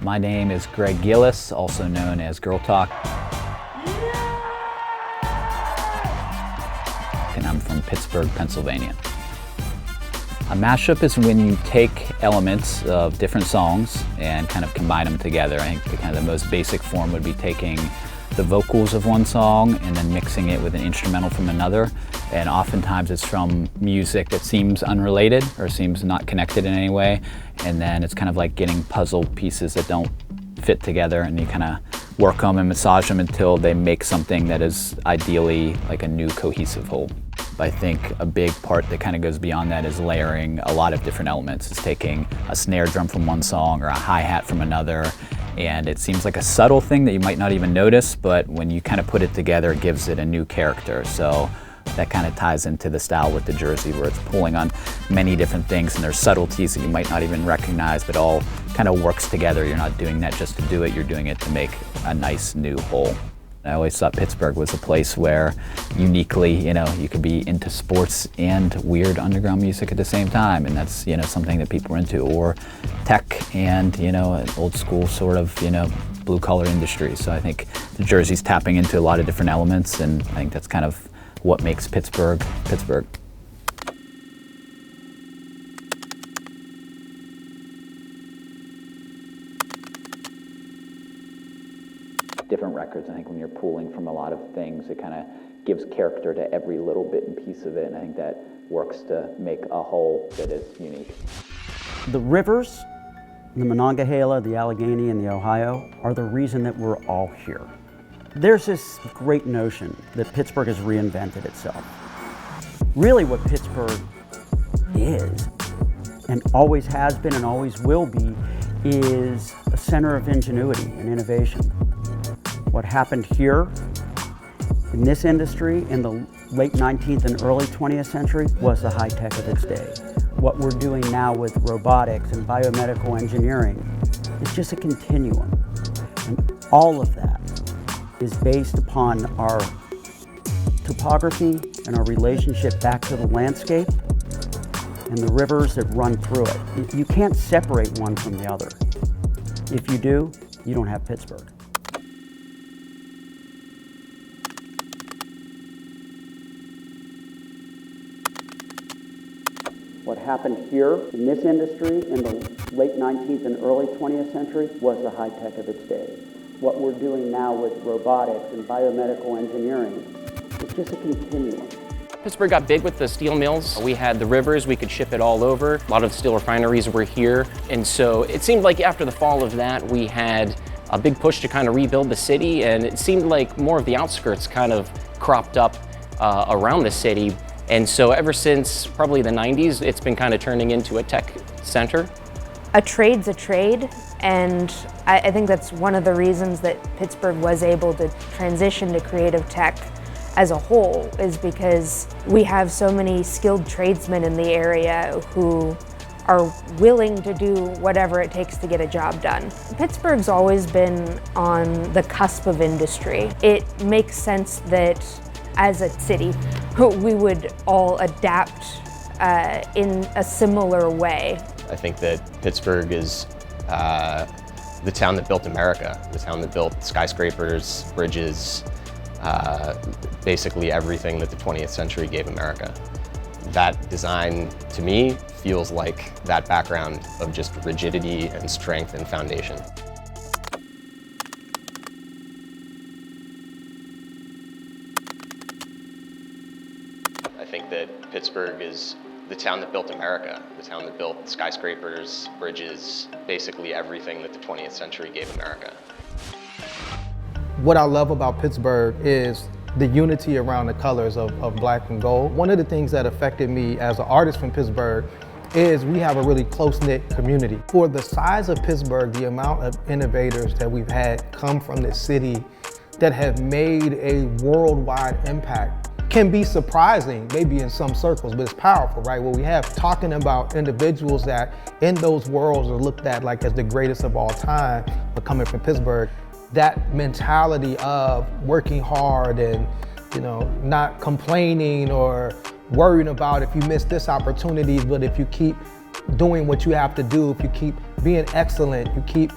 My name is Greg Gillis, also known as Girl Talk. And I'm from Pittsburgh, Pennsylvania. A mashup is when you take elements of different songs and kind of combine them together. I think the most basic form would be taking the vocals of one song and then mixing it with an instrumental from another. And oftentimes it's from music that seems unrelated or seems not connected in any way. And then it's kind of like getting puzzle pieces that don't fit together, and you kind of work them and massage them until they make something that is ideally like a new cohesive whole. I think a big part that kind of goes beyond that is layering a lot of different elements. It's taking a snare drum from one song or a hi-hat from another, and it seems like a subtle thing that you might not even notice, but when you kind of put it together, it gives it a new character. So that kind of ties into the style with the jersey, where it's pulling on many different things and there's subtleties that you might not even recognize, but all kind of works together. You're not doing that just to do it, you're doing it to make a nice new whole. I always thought Pittsburgh was a place where uniquely, you could be into sports and weird underground music at the same time, and that's, something that people are into, or tech and, an old school sort of, blue collar industry. So I think the jersey's tapping into a lot of different elements, and I think that's kind of what makes Pittsburgh, Pittsburgh. Different records, I think when you're pulling from a lot of things, it kind of gives character to every little bit and piece of it, and I think that works to make a whole that is unique. The rivers, the Monongahela, the Allegheny, and the Ohio are the reason that we're all here. There's this great notion that Pittsburgh has reinvented itself. Really what Pittsburgh is, and always has been and always will be, is a center of ingenuity and innovation. What happened here in this industry in the late 19th and early 20th century was the high tech of its day. What we're doing now with robotics and biomedical engineering is just a continuum. And all of that is based upon our topography and our relationship back to the landscape and the rivers that run through it. You can't separate one from the other. If you do, you don't have Pittsburgh. What happened here in this industry in the late 19th and early 20th century was the high tech of its day. What we're doing now with robotics and biomedical engineering is just a continuum. Pittsburgh got big with the steel mills. We had the rivers, we could ship it all over. A lot of the steel refineries were here. And so it seemed like after the fall of that, we had a big push to kind of rebuild the city, and it seemed like more of the outskirts kind of cropped up around the city. And so ever since probably the 90s, it's been kind of turning into a tech center. A trade's a trade, and I think that's one of the reasons that Pittsburgh was able to transition to creative tech as a whole, is because we have so many skilled tradesmen in the area who are willing to do whatever it takes to get a job done. Pittsburgh's always been on the cusp of industry. It makes sense that as a city, we would all adapt in a similar way. I think that Pittsburgh is the town that built America, the town that built skyscrapers, bridges, basically everything that the 20th century gave America. That design, to me, feels like that background of just rigidity and strength and foundation. I think that Pittsburgh is the town that built America, the town that built skyscrapers, bridges, basically everything that the 20th century gave America. What I love about Pittsburgh is the unity around the colors of black and gold. One of the things that affected me as an artist from Pittsburgh is we have a really close-knit community. For the size of Pittsburgh, the amount of innovators that we've had come from this city that have made a worldwide impact can be surprising, maybe in some circles, but it's powerful, right? What we have talking about individuals that in those worlds are looked at like as the greatest of all time, but coming from Pittsburgh, that mentality of working hard and, not complaining or worrying about if you miss this opportunity, but if you keep doing what you have to do, if you keep being excellent, you keep,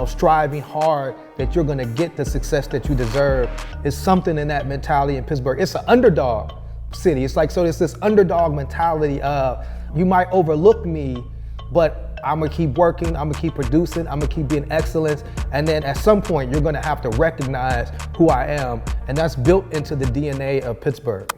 striving hard that you're gonna get the success that you deserve. It's something in that mentality in Pittsburgh. It's an underdog city. It's this underdog mentality of, you might overlook me, but I'm gonna keep working, I'm gonna keep producing, I'm gonna keep being excellent, and then at some point you're gonna have to recognize who I am, and that's built into the DNA of Pittsburgh.